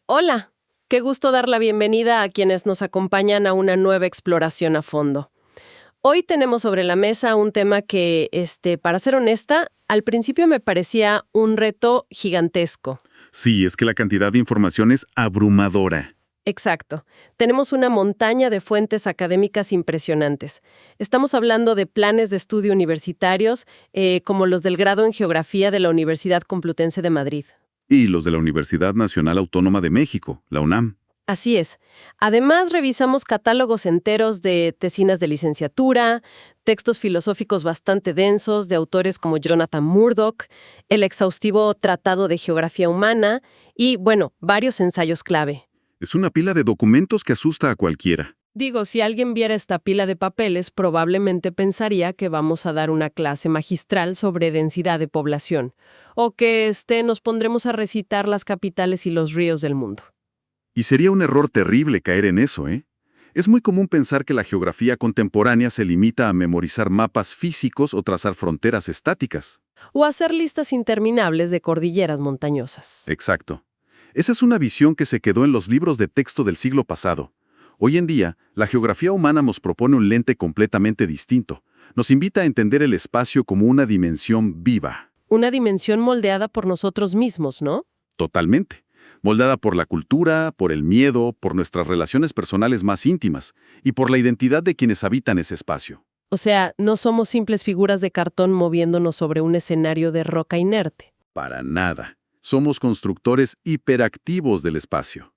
Hola, qué gusto dar la bienvenida a quienes nos acompañan a una nueva exploración a fondo. Hoy tenemos sobre la mesa un tema que, para ser honesta, al principio me parecía un reto gigantesco. Sí, es que la cantidad de información es abrumadora. Exacto. Tenemos una montaña de fuentes académicas impresionantes. Estamos hablando de planes de estudio universitarios, como los del grado en Geografía de la Universidad Complutense de Madrid. Y los de la Universidad Nacional Autónoma de México, la UNAM. Así es. Además, revisamos catálogos enteros de tesinas de licenciatura, textos filosóficos bastante densos de autores como Jonathan Murdoch, el exhaustivo Tratado de Geografía Humana y, bueno, varios ensayos clave. Es una pila de documentos que asusta a cualquiera. Digo, si alguien viera esta pila de papeles, probablemente pensaría que vamos a dar una clase magistral sobre densidad de población, o que nos pondremos a recitar las capitales y los ríos del mundo. Y sería un error terrible caer en eso, ¿eh? Es muy común pensar que la geografía contemporánea se limita a memorizar mapas físicos o trazar fronteras estáticas. O hacer listas interminables de cordilleras montañosas. Exacto. Esa es una visión que se quedó en los libros de texto del siglo pasado. Hoy en día, la geografía humana nos propone un lente completamente distinto. Nos invita a entender el espacio como una dimensión viva. Una dimensión moldeada por nosotros mismos, ¿no? Totalmente. Moldada por la cultura, por el miedo, por nuestras relaciones personales más íntimas y por la identidad de quienes habitan ese espacio. O sea, no somos simples figuras de cartón moviéndonos sobre un escenario de roca inerte. Para nada. Somos constructores hiperactivos del espacio.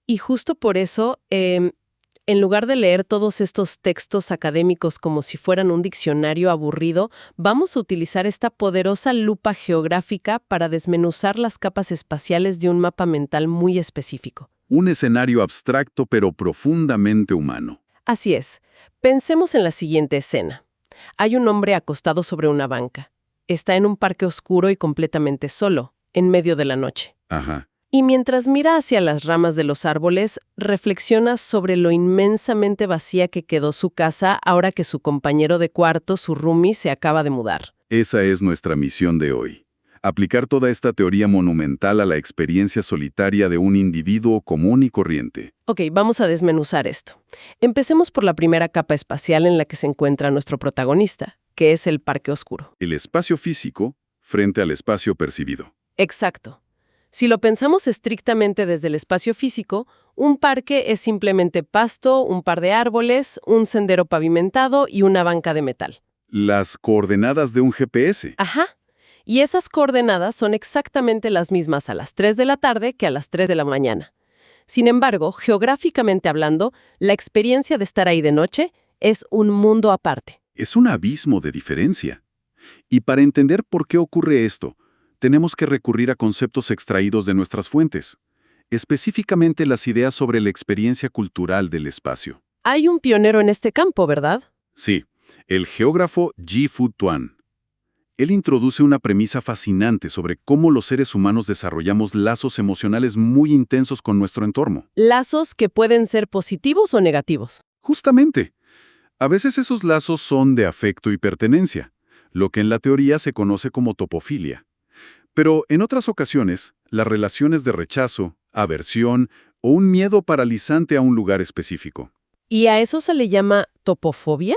Y justo por eso, en lugar de leer todos estos textos académicos como si fueran un diccionario aburrido, vamos a utilizar esta poderosa lupa geográfica para desmenuzar las capas espaciales de un mapa mental muy específico. Un escenario abstracto pero profundamente humano. Así es. Pensemos en la siguiente escena. Hay un hombre acostado sobre una banca. Está en un parque oscuro y completamente solo, en medio de la noche. Ajá. Y mientras mira hacia las ramas de los árboles, reflexiona sobre lo inmensamente vacía que quedó su casa ahora que su compañero de cuarto, su roomie, se acaba de mudar. Esa es nuestra misión de hoy. Aplicar toda esta teoría monumental a la experiencia solitaria de un individuo común y corriente. Ok, vamos a desmenuzar esto. Empecemos por la primera capa espacial en la que se encuentra nuestro protagonista, que es el parque oscuro. El espacio físico frente al espacio percibido. Exacto. Si lo pensamos estrictamente desde el espacio físico, un parque es simplemente pasto, un par de árboles, un sendero pavimentado y una banca de metal. Las coordenadas de un GPS. Ajá. Y esas coordenadas son exactamente las mismas a las 3 de la tarde que a las 3 de la mañana. Sin embargo, geográficamente hablando, la experiencia de estar ahí de noche es un mundo aparte. Es un abismo de diferencia. Y para entender por qué ocurre esto, tenemos que recurrir a conceptos extraídos de nuestras fuentes, específicamente las ideas sobre la experiencia cultural del espacio. Hay un pionero en este campo, ¿verdad? Sí, el geógrafo Ji-Fu Tuan. Él introduce una premisa fascinante sobre cómo los seres humanos desarrollamos lazos emocionales muy intensos con nuestro entorno. Lazos que pueden ser positivos o negativos. Justamente. A veces esos lazos son de afecto y pertenencia, lo que en la teoría se conoce como topofilia. Pero en otras ocasiones, las relaciones de rechazo, aversión o un miedo paralizante a un lugar específico. ¿Y a eso se le llama topofobia?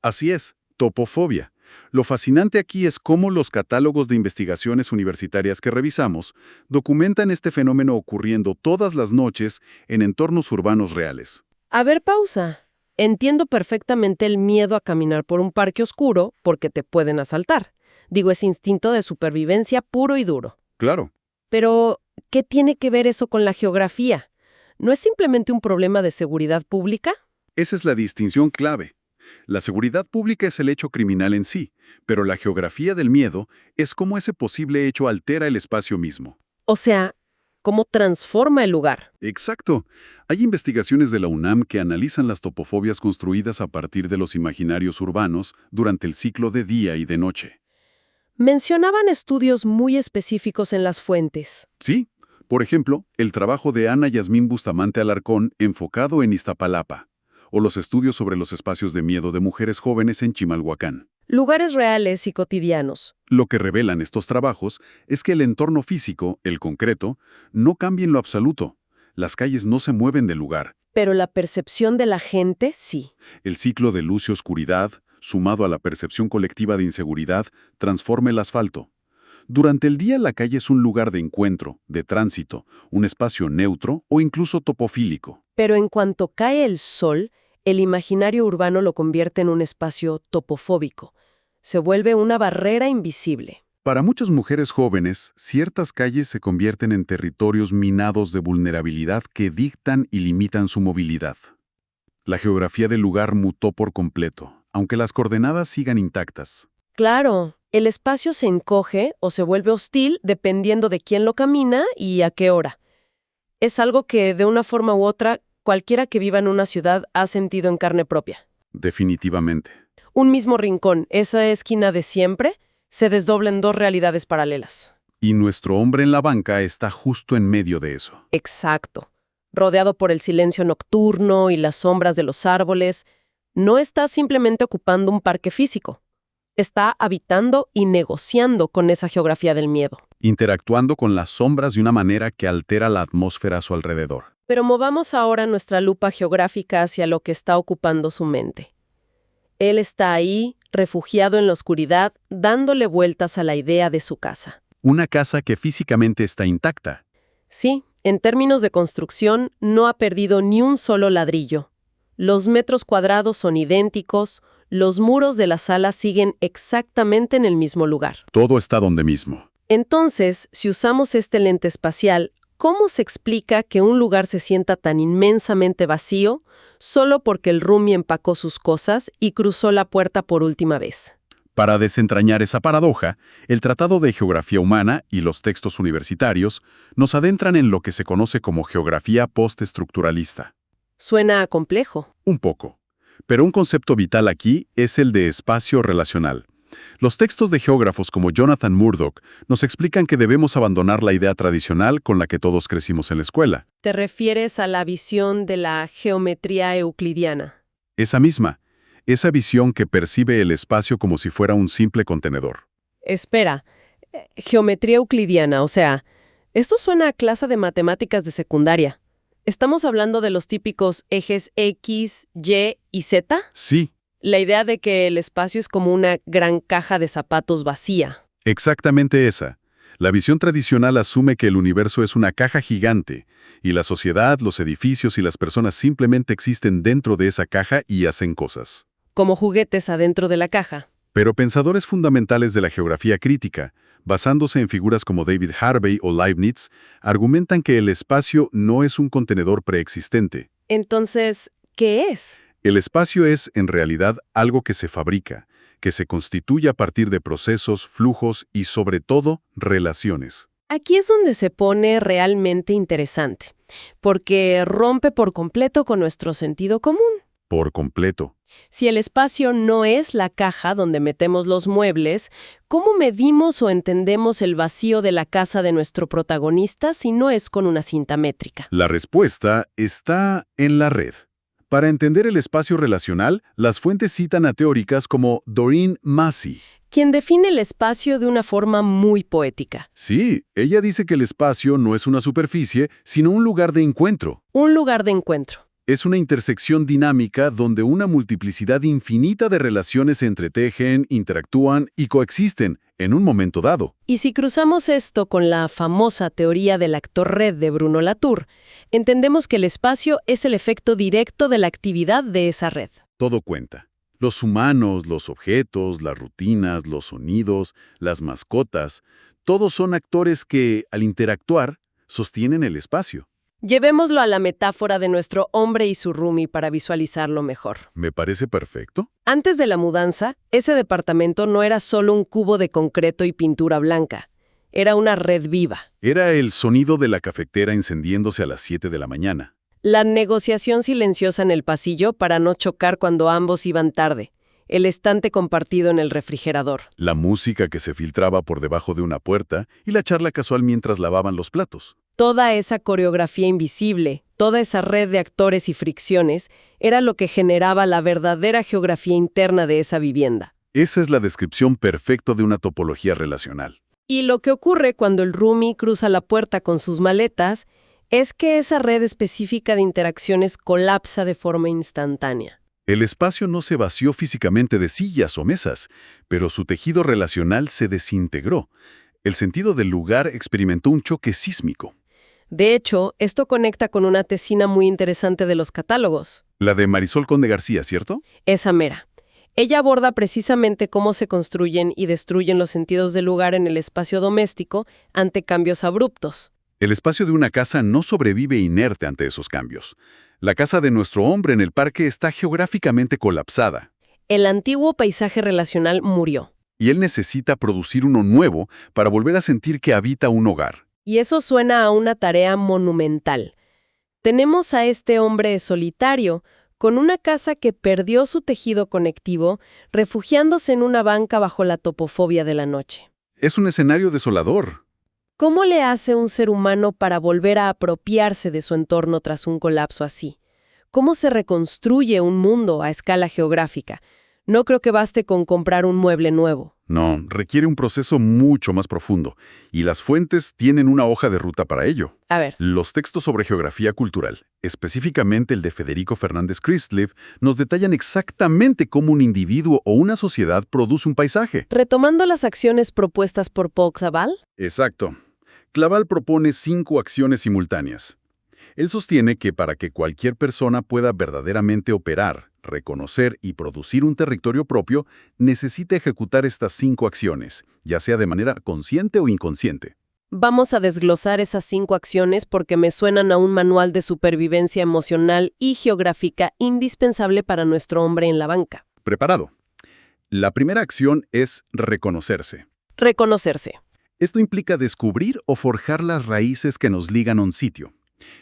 Así es, topofobia. Lo fascinante aquí es cómo los catálogos de investigaciones universitarias que revisamos documentan este fenómeno ocurriendo todas las noches en entornos urbanos reales. A ver, pausa. Entiendo perfectamente el miedo a caminar por un parque oscuro porque te pueden asaltar. Digo, es instinto de supervivencia puro y duro. Claro. Pero, ¿qué tiene que ver eso con la geografía? ¿No es simplemente un problema de seguridad pública? Esa es la distinción clave. La seguridad pública es el hecho criminal en sí, pero la geografía del miedo es cómo ese posible hecho altera el espacio mismo. O sea, ¿cómo transforma el lugar? Exacto. Hay investigaciones de la UNAM que analizan las topofobias construidas a partir de los imaginarios urbanos durante el ciclo de día y de noche. Mencionaban estudios muy específicos en las fuentes. Sí, por ejemplo, el trabajo de Ana Yasmín Bustamante Alarcón enfocado en Iztapalapa, o los estudios sobre los espacios de miedo de mujeres jóvenes en Chimalhuacán. Lugares reales y cotidianos. Lo que revelan estos trabajos es que el entorno físico, el concreto, no cambia en lo absoluto. Las calles no se mueven del lugar. Pero la percepción de la gente sí. El ciclo de luz y oscuridad, sumado a la percepción colectiva de inseguridad, transforma el asfalto. Durante el día la calle es un lugar de encuentro, de tránsito, un espacio neutro o incluso topofílico. Pero en cuanto cae el sol, el imaginario urbano lo convierte en un espacio topofóbico. Se vuelve una barrera invisible. Para muchas mujeres jóvenes, ciertas calles se convierten en territorios minados de vulnerabilidad que dictan y limitan su movilidad. La geografía del lugar mutó por completo, aunque las coordenadas sigan intactas. Claro, el espacio se encoge o se vuelve hostil dependiendo de quién lo camina y a qué hora. Es algo que, de una forma u otra, cualquiera que viva en una ciudad ha sentido en carne propia. Definitivamente. Un mismo rincón, esa esquina de siempre, se desdobla en dos realidades paralelas. Y nuestro hombre en la banca está justo en medio de eso. Exacto. Rodeado por el silencio nocturno y las sombras de los árboles, no está simplemente ocupando un parque físico. Está habitando y negociando con esa geografía del miedo. Interactuando con las sombras de una manera que altera la atmósfera a su alrededor. Pero movamos ahora nuestra lupa geográfica hacia lo que está ocupando su mente. Él está ahí, refugiado en la oscuridad, dándole vueltas a la idea de su casa. Una casa que físicamente está intacta. Sí, en términos de construcción, no ha perdido ni un solo ladrillo. Los metros cuadrados son idénticos, los muros de la sala siguen exactamente en el mismo lugar. Todo está donde mismo. Entonces, si usamos este lente espacial, ¿cómo se explica que un lugar se sienta tan inmensamente vacío solo porque el roomie empacó sus cosas y cruzó la puerta por última vez? Para desentrañar esa paradoja, el Tratado de Geografía Humana y los textos universitarios nos adentran en lo que se conoce como geografía postestructuralista. Suena complejo. Un poco. Pero un concepto vital aquí es el de espacio relacional. Los textos de geógrafos como Jonathan Murdoch nos explican que debemos abandonar la idea tradicional con la que todos crecimos en la escuela. ¿Te refieres a la visión de la geometría euclidiana? Esa misma. Esa visión que percibe el espacio como si fuera un simple contenedor. Espera, geometría euclidiana, o sea, esto suena a clase de matemáticas de secundaria. ¿Estamos hablando de los típicos ejes X, Y y Z? Sí, La idea de que el espacio es como una gran caja de zapatos vacía. exactamente esa. La visión tradicional asume que el universo es una caja gigante, y la sociedad, los edificios y las personas simplemente existen dentro de esa caja y hacen cosas. Como juguetes adentro de la caja. Pero pensadores fundamentales de la geografía crítica, basándose en figuras como David Harvey o Leibniz, argumentan que el espacio no es un contenedor preexistente. Entonces, ¿qué es? El espacio es, en realidad, algo que se fabrica, que se constituye a partir de procesos, flujos y, sobre todo, relaciones. Aquí es donde se pone realmente interesante, porque rompe por completo con nuestro sentido común. Por completo. Si el espacio no es la caja donde metemos los muebles, ¿cómo medimos o entendemos el vacío de la casa de nuestro protagonista si no es con una cinta métrica? La respuesta está en la red. Para entender el espacio relacional, las fuentes citan a teóricas como Doreen Massey. Quien define el espacio de una forma muy poética. Sí, ella dice que el espacio no es una superficie, sino un lugar de encuentro. Un lugar de encuentro. Es una intersección dinámica donde una multiplicidad infinita de relaciones se entretejen, interactúan y coexisten en un momento dado. Y si cruzamos esto con la famosa teoría del actor red de Bruno Latour, entendemos que el espacio es el efecto directo de la actividad de esa red. Todo cuenta. Los humanos, los objetos, las rutinas, los sonidos, las mascotas, todos son actores que, al interactuar, sostienen el espacio. Llevémoslo a la metáfora de nuestro hombre y su roomie para visualizarlo mejor. Me parece perfecto. Antes de la mudanza, ese departamento no era solo un cubo de concreto y pintura blanca. Era una red viva. Era el sonido de la cafetera encendiéndose a las 7 de la mañana. La negociación silenciosa en el pasillo para no chocar cuando ambos iban tarde. El estante compartido en el refrigerador. La música que se filtraba por debajo de una puerta y la charla casual mientras lavaban los platos. Toda esa coreografía invisible, toda esa red de actores y fricciones, era lo que generaba la verdadera geografía interna de esa vivienda. Esa es la descripción perfecta de una topología relacional. Y lo que ocurre cuando el roomie cruza la puerta con sus maletas es que esa red específica de interacciones colapsa de forma instantánea. El espacio no se vació físicamente de sillas o mesas, pero su tejido relacional se desintegró. El sentido del lugar experimentó un choque sísmico. De hecho, esto conecta con una tesina muy interesante de los catálogos. La de Marisol Conde García, ¿cierto? Esa mera. Ella aborda precisamente cómo se construyen y destruyen los sentidos del lugar en el espacio doméstico ante cambios abruptos. El espacio de una casa no sobrevive inerte ante esos cambios. La casa de nuestro hombre en el parque está geográficamente colapsada. El antiguo paisaje relacional murió. Y él necesita producir uno nuevo para volver a sentir que habita un hogar. Y eso suena a una tarea monumental. Tenemos a este hombre solitario, con una casa que perdió su tejido conectivo, refugiándose en una banca bajo la topofobia de la noche. Es un escenario desolador. ¿Cómo le hace un ser humano para volver a apropiarse de su entorno tras un colapso así? ¿Cómo se reconstruye un mundo a escala geográfica? No creo que baste con comprar un mueble nuevo. No, requiere un proceso mucho más profundo, y las fuentes tienen una hoja de ruta para ello. A ver, Los textos sobre geografía cultural, específicamente el de Federico Fernández Christlieb, nos detallan exactamente cómo un individuo o una sociedad produce un paisaje. retomando las acciones propuestas por Paul Clavel, Exacto. Clavel propone 5 acciones simultáneas. Él sostiene que para que cualquier persona pueda verdaderamente operar, reconocer y producir un territorio propio, necesita ejecutar estas 5 acciones, ya sea de manera consciente o inconsciente. vamos a desglosar esas 5 acciones porque me suenan a un manual de supervivencia emocional y geográfica indispensable para nuestro hombre en la banca. Preparado. La primera acción es reconocerse. Reconocerse. Esto implica descubrir o forjar las raíces que nos ligan a un sitio.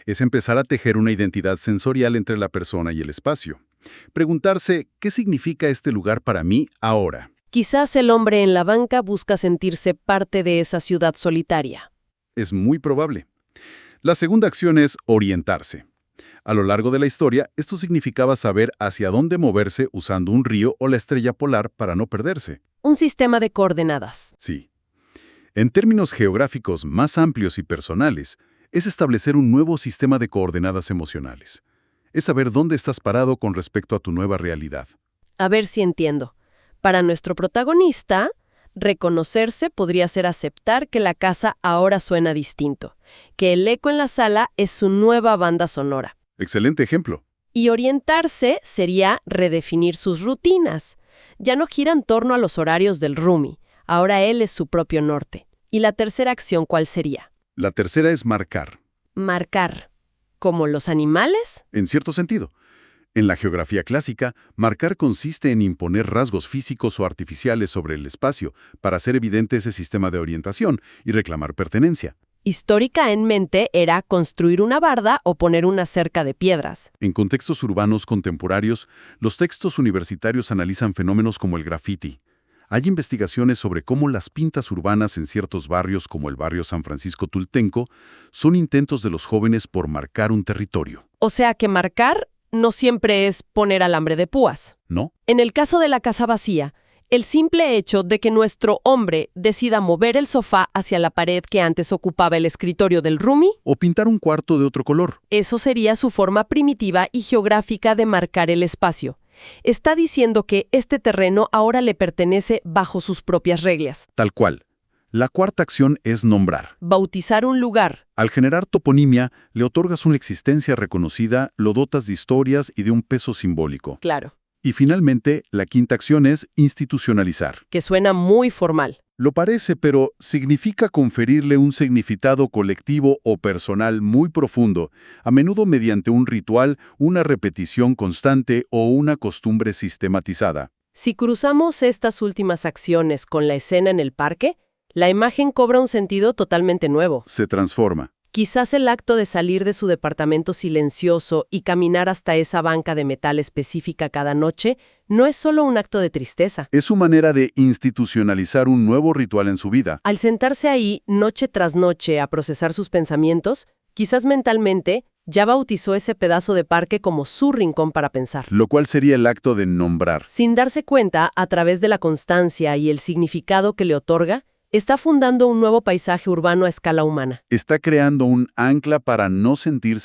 Es empezar a tejer una identidad sensorial entre la persona y el espacio. Preguntarse, ¿qué significa este lugar para mí ahora? Quizás el hombre en la banca busca sentirse parte de esa ciudad solitaria. Es muy probable. La segunda acción es orientarse. A lo largo de la historia, esto significaba saber hacia dónde moverse usando un río o la estrella polar para no perderse. Un sistema de coordenadas. Sí. En términos geográficos más amplios y personales, es establecer un nuevo sistema de coordenadas emocionales. Es saber dónde estás parado con respecto a tu nueva realidad. A ver si entiendo. Para nuestro protagonista, reconocerse podría ser aceptar que la casa ahora suena distinto, que el eco en la sala es su nueva banda sonora. Excelente ejemplo. Y orientarse sería redefinir sus rutinas. Ya no gira en torno a los horarios del roomie, ahora él es su propio norte. ¿Y la tercera acción cuál sería? La tercera es marcar. Marcar. ¿Como los animales? En cierto sentido. En la geografía clásica, marcar consiste en imponer rasgos físicos o artificiales sobre el espacio para hacer evidente ese sistema de orientación y reclamar pertenencia. Histórica en mente era construir una barda o poner una cerca de piedras. En contextos urbanos contemporáneos, los textos universitarios analizan fenómenos como el graffiti. Hay investigaciones sobre cómo las pintas urbanas en ciertos barrios como el barrio San Francisco Tultenco son intentos de los jóvenes por marcar un territorio. O sea que marcar no siempre es poner alambre de púas. ¿No? En el caso de la casa vacía, el simple hecho de que nuestro hombre decida mover el sofá hacia la pared que antes ocupaba el escritorio del roomie, O pintar un cuarto de otro color. eso sería su forma primitiva y geográfica de marcar el espacio. Está diciendo que este terreno ahora le pertenece bajo sus propias reglas. Tal cual. La cuarta acción es nombrar. Bautizar un lugar. Al generar toponimia, le otorgas una existencia reconocida, lo dotas de historias y de un peso simbólico. Claro, Y finalmente, la quinta acción es institucionalizar. que suena muy formal. Lo parece, pero significa conferirle un significado colectivo o personal muy profundo, a menudo mediante un ritual, una repetición constante o una costumbre sistematizada. Si cruzamos estas últimas acciones con la escena en el parque, la imagen cobra un sentido totalmente nuevo. Se transforma. Quizás el acto de salir de su departamento silencioso y caminar hasta esa banca de metal específica cada noche no es solo un acto de tristeza. Es su manera de institucionalizar un nuevo ritual en su vida. Al sentarse ahí noche tras noche a procesar sus pensamientos, quizás mentalmente Ya bautizó ese pedazo de parque como su rincón para pensar. Lo cual sería el acto de nombrar. Sin darse cuenta, a través de la constancia y el significado que le otorga, está fundando un nuevo paisaje urbano a escala humana. Está creando un ancla para no sentirse